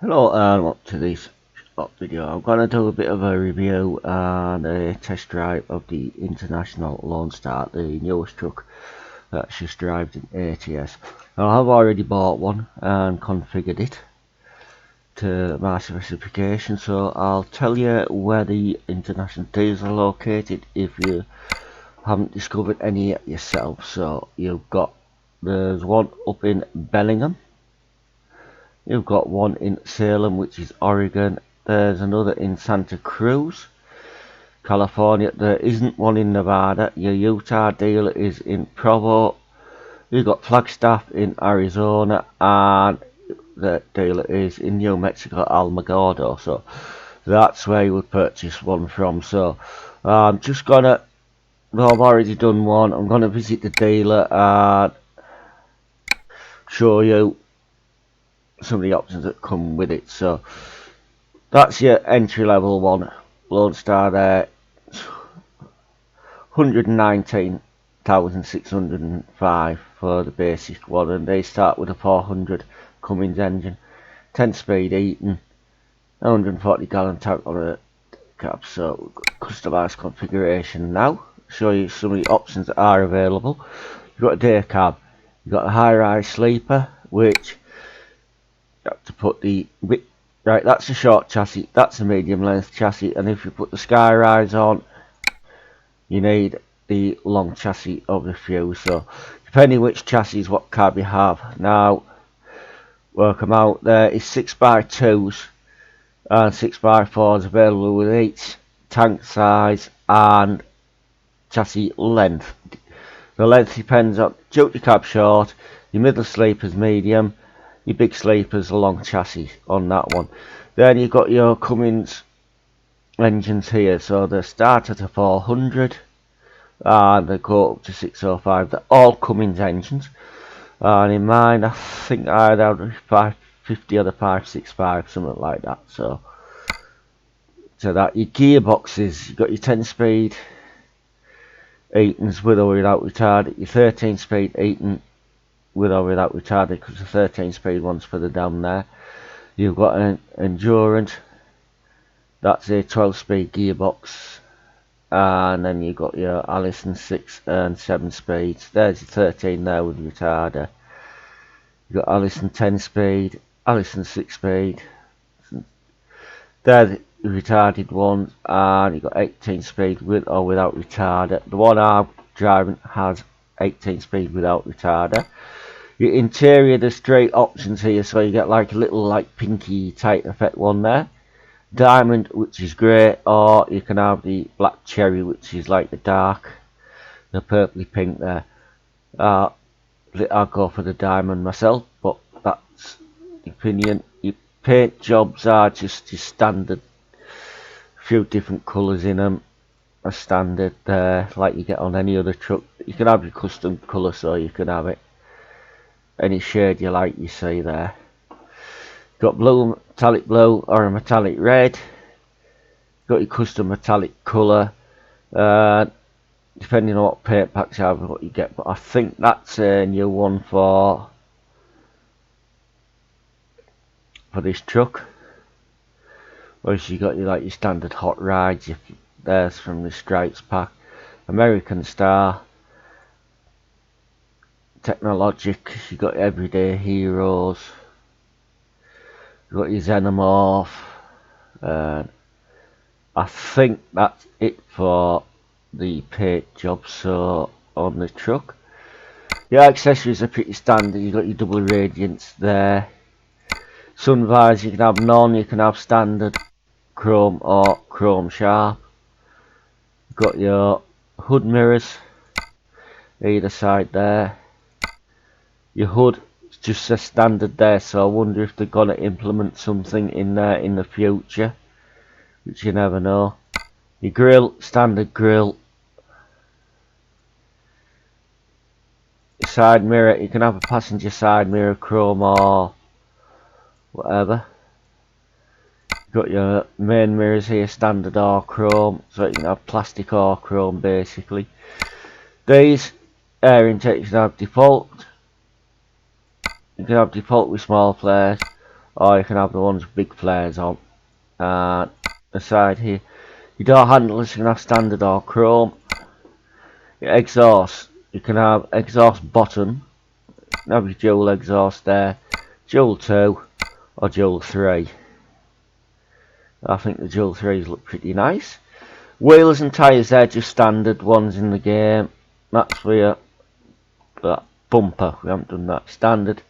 Hello and welcome to this video. I'm going to do a bit of a review and a test drive of the International Lone Star, the newest truck that's just arrived in ATS. Now, I've already bought one and configured it to my specification, so I'll tell you where the international deals are located if you haven't discovered any yet yourself. So there's one up in Bellingham. You've got one in Salem, which is Oregon. There's another in Santa Cruz, California. There isn't one in Nevada. Your Utah dealer is in Provo. You've got Flagstaff in Arizona, and the dealer is in New Mexico, Alamogordo. So that's where you would purchase one from. So I'm just gonna, well, I've already done one. I'm gonna visit the dealer and show you some of the options that come with it. So that's your entry level one, Lone Star there. 119,605 for the basic one, and they start with a 400 Cummins engine, 10 speed Eaton, 140 gallon tank on a cab. So customised configuration now. Show you some of the options that are available. You've got a day cab, you've got a high rise sleeper, which you have to put the right, that's a short chassis, that's a medium length chassis, and if you put the sky rise on, you need the long chassis of the few. So depending which chassis, what cab you have. Now work them out. There is 6x2s and 6x4s available with each tank size and chassis length. The length depends on your cab short, your middle sleepers medium, your big sleepers a long chassis on that one. Then you've got your Cummins engines here, so they start at a 400 and they go up to 605. They're all Cummins engines, and in mine I think I had a 550 or the 565, something like that. So that your gearboxes, you've got your 10 speed Eatons with or without retardant, your 13 speed Eaton with or without retardant, because the 13 speed one's further down there. You've got an Endurance, that's a 12 speed gearbox, and then you've got your Allison 6 and 7 speeds. There's your 13 there with retarder. You've got Allison 10 speed, Allison 6 speed, they're the retarded ones, and you've got 18 speed with or without retarder. The one I'm driving has 18 speed without retarder. Your interior, there's straight options here, so you get like a little like pinky tight effect one there, diamond, which is grey, or you can have the black cherry, which is like the dark, the purpley pink there. I'll go for the diamond myself, but that's the opinion. Your paint jobs are just your standard, few different colours in them, a standard there, like you get on any other truck. You can have your custom colour, so you can have it any shade you like, you see there. Got blue, metallic blue, or a metallic red. Got your custom metallic colour. Depending on what paint packs you have, what you get. But I think that's a new one for this truck. Whereas you got your standard hot rides. There's from the Stripes pack. American Star, Technologic. You got Everyday Heroes. You got your Xenomorph. I think that's it for the paint job. So on the truck, your accessories are pretty standard. You got your double radiance there. Sun visor, you can have none. You can have standard chrome or chrome sharp. You've got your hood mirrors either side there. Your hood just says standard there, so I wonder if they're gonna implement something in there in the future, which you never know. Your grille, standard grille. Your side mirror, you can have a passenger side mirror chrome or whatever. You've got your main mirrors here, standard or chrome, so you can have plastic or chrome basically. These air intakes you can have default. You can have default with small flares, or you can have the ones with big flares on. And the side here, your door handles, you can have standard or chrome. Your exhaust, you can have exhaust bottom, you can have your dual exhaust there, dual 2 or dual 3. I think the dual 3s look pretty nice. Wheels and tyres, they're just standard ones in the game. That's for your that bumper, we haven't done that. Standard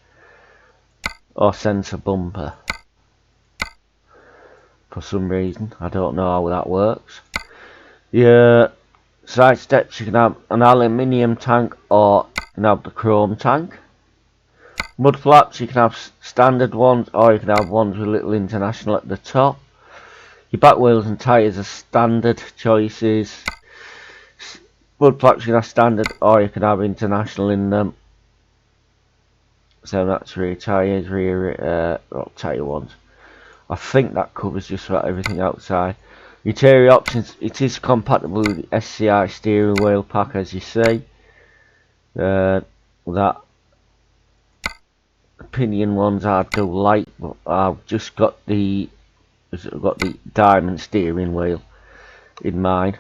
or sensor bumper. For some reason, I don't know how that works. Your side steps, you can have an aluminium tank or you can have the chrome tank. Mud flaps, you can have standard ones or you can have ones with little international at the top. Your back wheels and tyres are standard choices. Mud flaps, you can have standard or you can have international in them. So that's rear tyres, rear tyre ones. I think that covers just about everything outside. Interior options, it is compatible with the SCI steering wheel pack, as you see. That pinion ones I do like, but I've just got the diamond steering wheel in mine.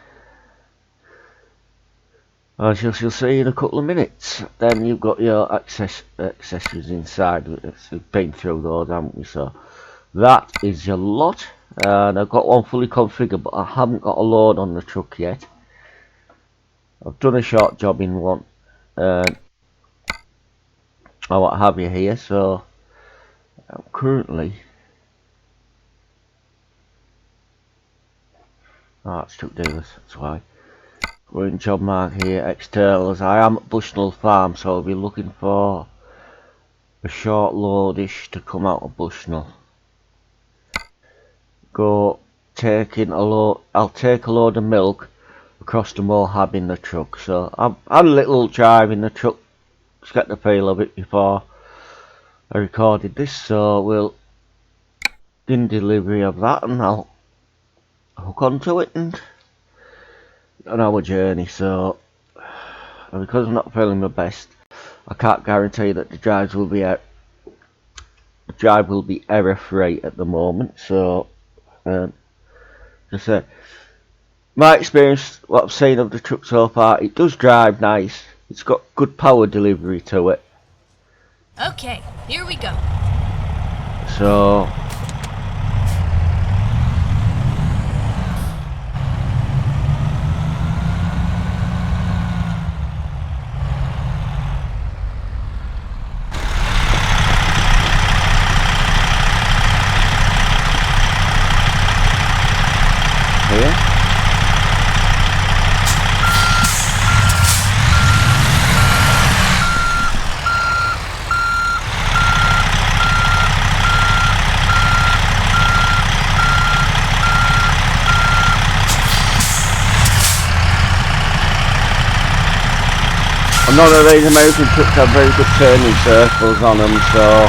As you'll see in a couple of minutes. Then you've got your accessories inside. We've been through those, haven't we? So that is your lot. And I've got one fully configured, but I haven't got a load on the truck yet. I've done a short job in one. I what have you here. So I'm currently. Oh, it's truck dealers. That's why. We're in job mark here, externals. I am at Bushnell Farm, so I'll be looking for a short loadish to come out of Bushnell. Taking a load. I'll take a load of milk across to Mohab in the truck. So I've had a little drive in the truck to get the feel of it before I recorded this. So we'll in delivery of that, and I'll hook onto it and on our journey. So because I'm not feeling my best, I can't guarantee that the drive will be error free at the moment. So just say my experience, what I've seen of the truck so far, it does drive nice. It's got good power delivery to it. Okay, here we go. So none of these American trucks have very good turning circles on them, so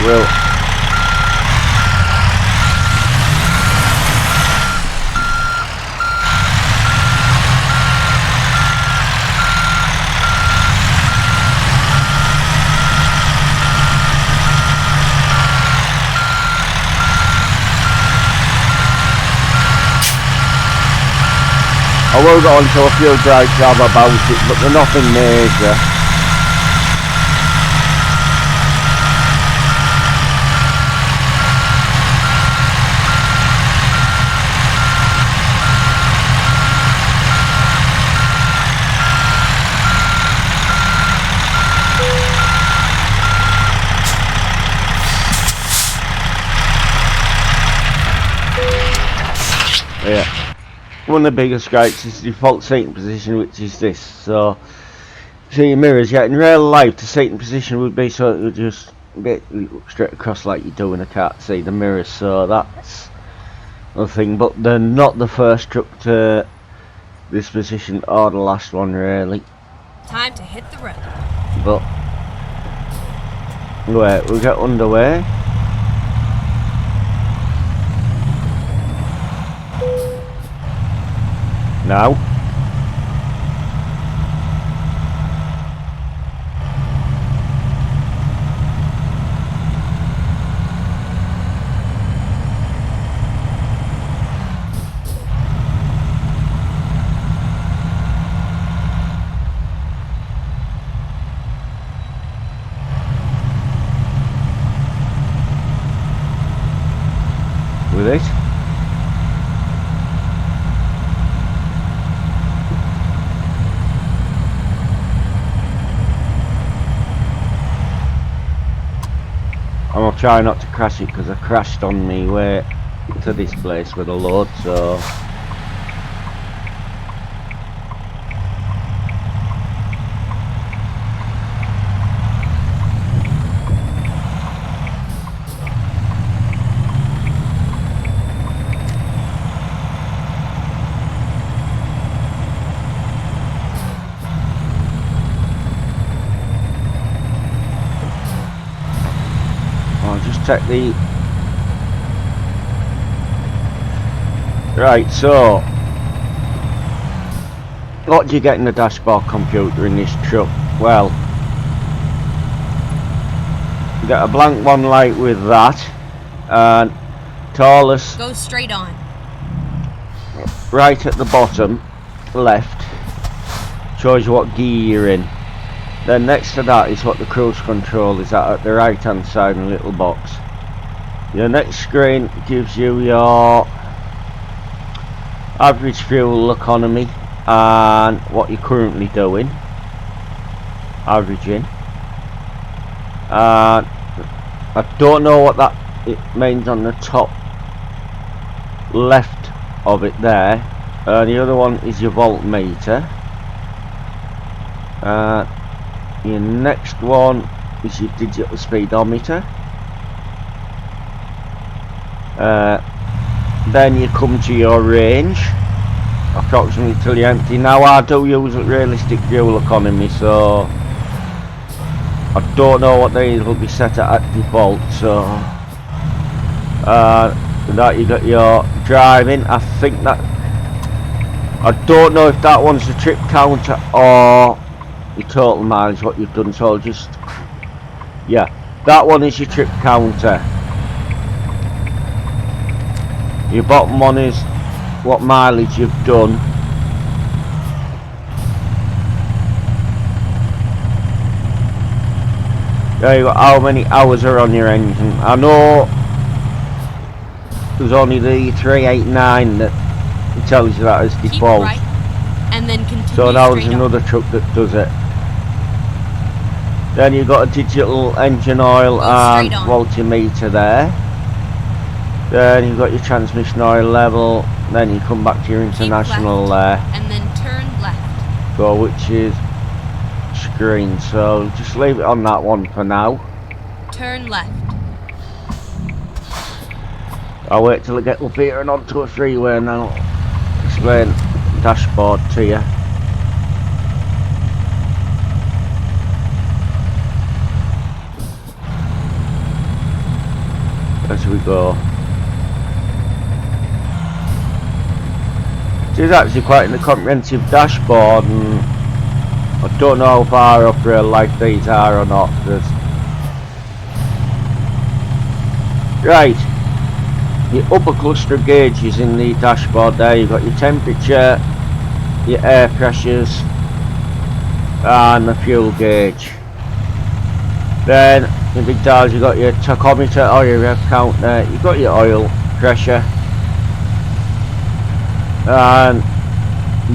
will. I will go into a few drive job about it, but they're nothing major. Yeah. One of the biggest gripes is the default seating position, which is this. So, see your mirrors, yeah, in real life the seating position would be so it would just look straight across like you do in a car to see the mirrors, so that's the thing. But they're not the first truck to this position or the last one really. Time to hit the road. But, wait, we'll get underway. Now. With it. And I'll try not to crash it because I crashed on me way to this place with a load, so I'll just check the right. So what do you get in the dashboard computer in this truck? Well, you get a blank one light with that, and tallest Go straight on. right at the bottom left shows you what gear you're in. Then next to that is what the cruise control is at the right hand side in a little box. Your next screen gives you your average fuel economy and what you're currently doing, averaging. I don't know what that it means on the top left of it there. The other one is your voltmeter. Your next one is your digital speedometer. Then you come to your range, approximately till you're empty. Now I do use realistic fuel economy, so I don't know what these will be set at default. So that you got your driving. I think that I don't know if that one's the trip counter or your total mileage what you've done, so I'll just yeah, that one is your trip counter. Your bottom one is what mileage you've done. There you go, how many hours are on your engine. I know there's only the 389 that tells you that as Keep default. right, and then continue So now there's straight on. another truck that does it. Then you've got a digital engine oil Go and straight on. voltmeter there. Then you've got your transmission oil level. Then you come back to your Keep international left, there. and then turn left. Go, which is screen. So just leave it on that one for now. Turn left. I'll wait till I get up here and onto a freeway and then I'll explain the dashboard to you. As we go. It is actually quite a comprehensive dashboard, and I don't know how far up real life these are or not. Right, your upper cluster of gauges in the dashboard there. You've got your temperature, your air pressures and the fuel gauge. Then in big dials you've got your tachometer or your rev counter, you've got your oil pressure, and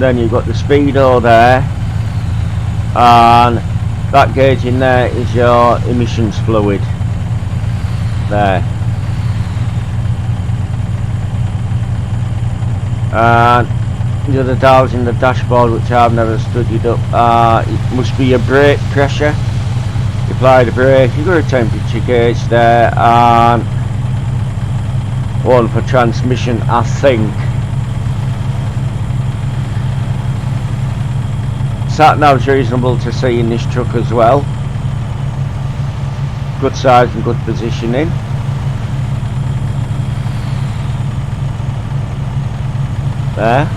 then you've got the speedo there, and that gauge in there is your emissions fluid there. And the other dials in the dashboard, which I've never studied up, it must be your brake pressure. You apply the brake, you've got a temperature gauge there, and one for transmission, I think. Sat nav's reasonable to see in this truck as well. Good size and good positioning. There.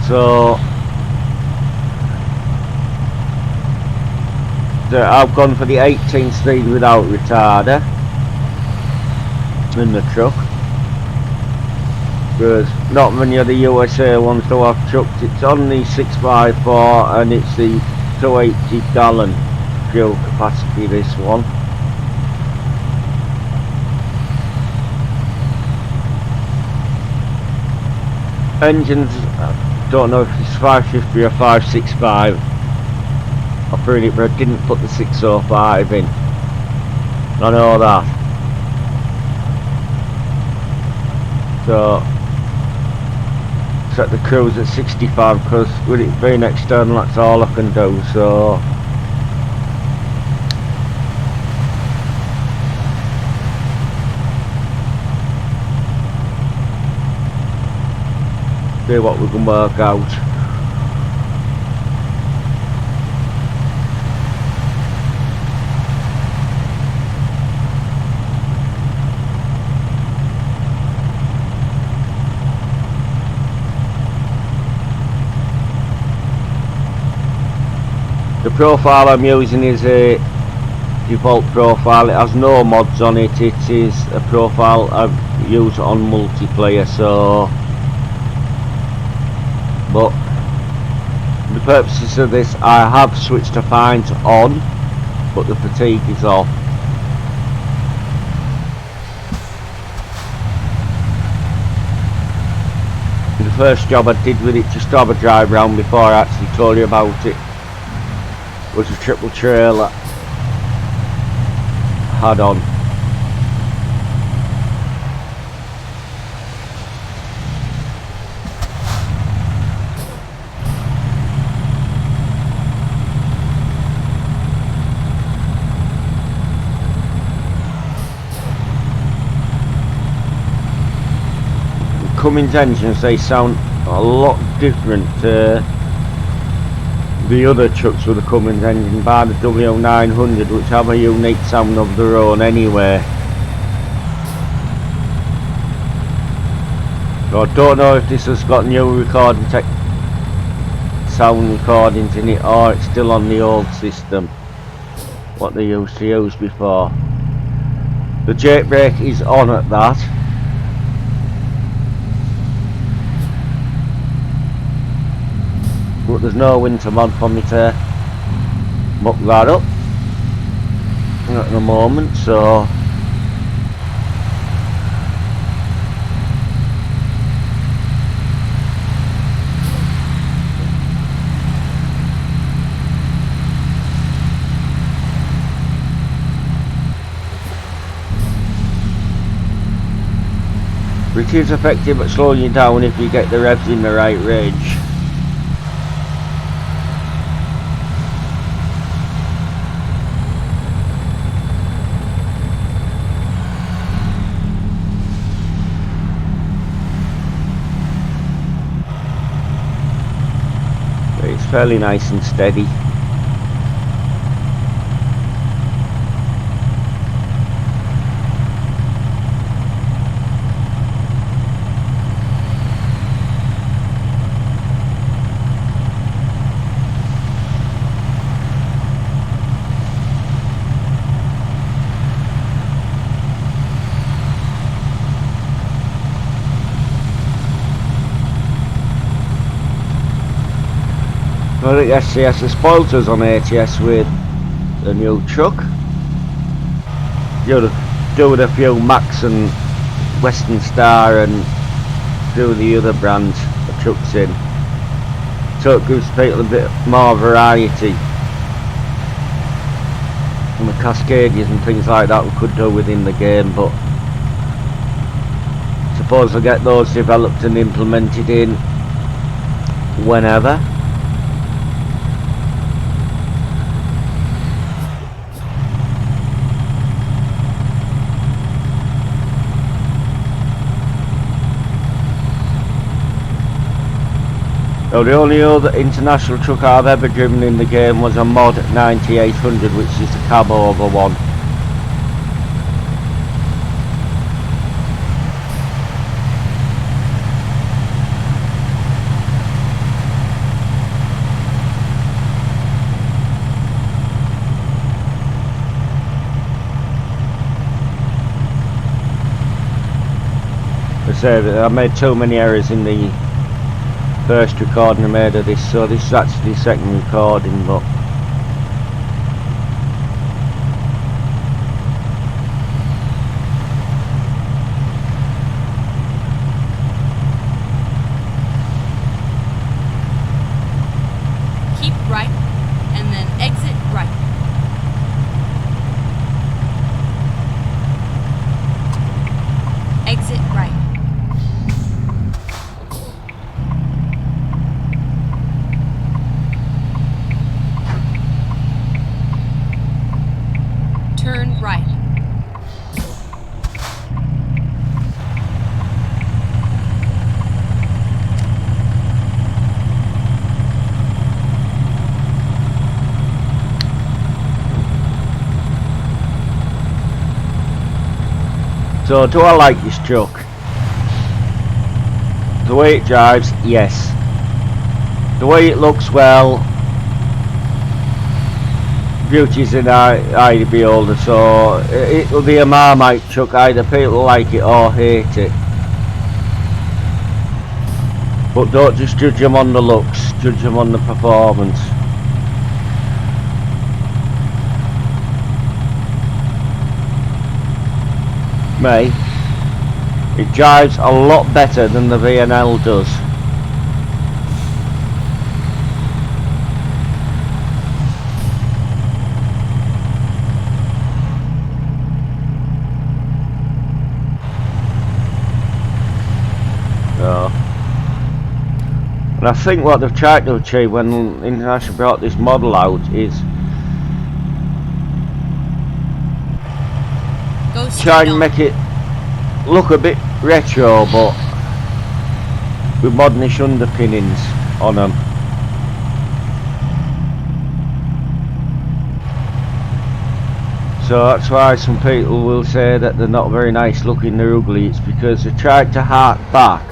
So I've gone for the 18 speed without retarder in the truck. Because not many of the USA ones do have trucks. It's on the 6x4 and it's the 280 gallon fuel capacity, this one. Engines, I don't know if it's 550 or 565. I put it, but I didn't put the 605 in. I know that. So set the cruise at 65 because with it being external, that's all I can do. So see what we can work out. The profile I'm using is a default profile. It has no mods on it. It is a profile I've used on multiplayer. So, but for the purposes of this, I have switched to fines on, but the fatigue is off. The first job I did with it, just to have a drive round before I actually told you about it, was a triple trailer had on. The Cummins engines, they sound a lot different to the other trucks with the Cummins engine, bar the W900, which have a unique sound of their own anyway. So I don't know if this has got new recording sound recordings in it, or it's still on the old system, what they used to use before. The jake brake is on at that. But there's no winter mod for me to muck that up at the moment, so it is effective at slowing you down if you get the revs in the right range. It's fairly nice and steady. Well, yes, the spoilers on ATS with the new truck. You'll do with a few Max and Western Star and do the other brands of trucks in. So it gives people a bit more variety. And the Cascadias and things like that we could do within the game, but suppose we'll get those developed and implemented in whenever. So the only other international truck I've ever driven in the game was a mod 9800, which is the cab over one. say that I made too many errors in the first recording I made of this, so this is actually the second recording, but Keep right, and then exit right. Exit right. Turn right. so do I like this truck? The way it drives, yes. The way it looks, well, beauty's in eye of the beholder, so it'll be a Marmite truck. Either people like it or hate it. But don't just judge them on the looks, judge them on the performance. May, it drives a lot better than the V&L does. And I think what they've tried to achieve when International brought this model out is Go try straight and on. make it look a bit retro, but with modernish underpinnings on them. So that's why some people will say that they're not very nice looking, they're ugly. It's because they tried to hark back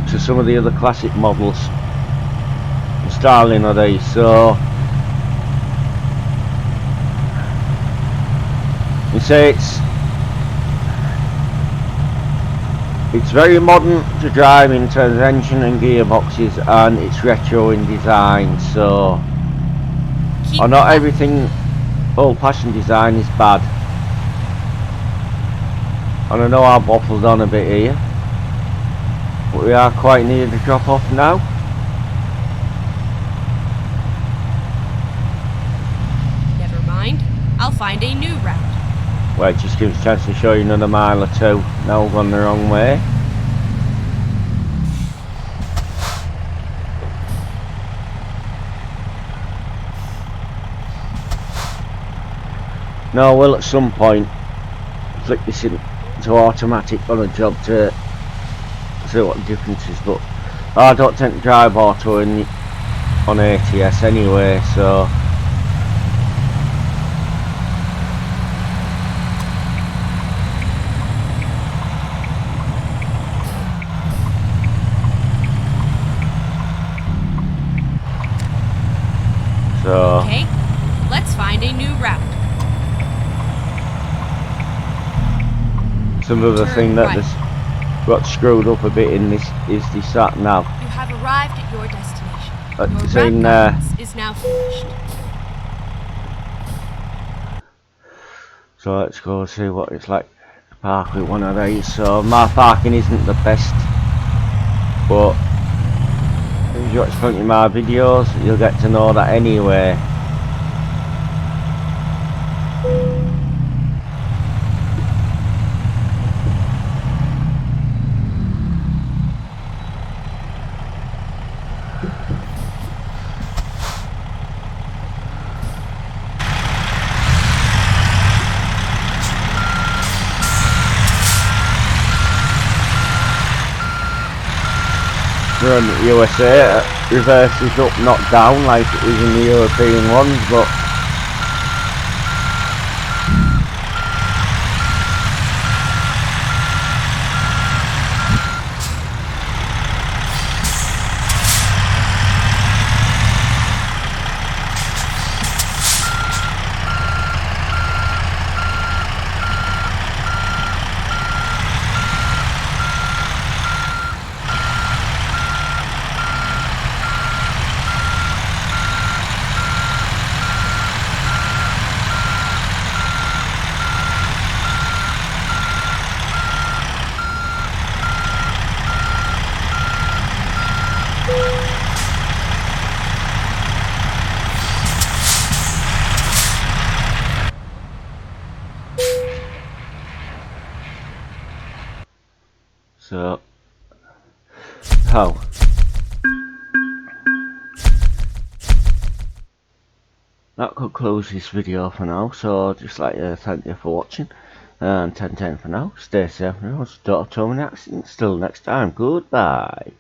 to some of the other classic models, the styling of these. So you say it's very modern to drive in terms of engine and gearboxes, and it's retro in design. So Keep not left. everything old-fashioned design is bad. And I know I've waffled on a bit here, but we are quite near the drop off now. Never mind. I'll find a new route. Well, it just gives a chance to show you another mile or two. Now we've gone the wrong way. No, we'll at some point flick this into automatic on a job to see what the difference is, but I don't tend to drive auto on ATS anyway, so Okay, let's find a new route. some other Turn thing that right. has got screwed up a bit in this is the sat nav. You have arrived at your destination. Your It's route in guidance is now finished. so let's go see what it's like to park with one of these. So my parking isn't the best, but if you watch plenty of my videos, you'll get to know that anyway. Run USA, reverse is up, not down like it is in the European ones, but So, how? That concludes this video for now, so I'd just like to thank you for watching, and 10-10 for now. Stay safe and don't have too many accidents. Till next time, goodbye.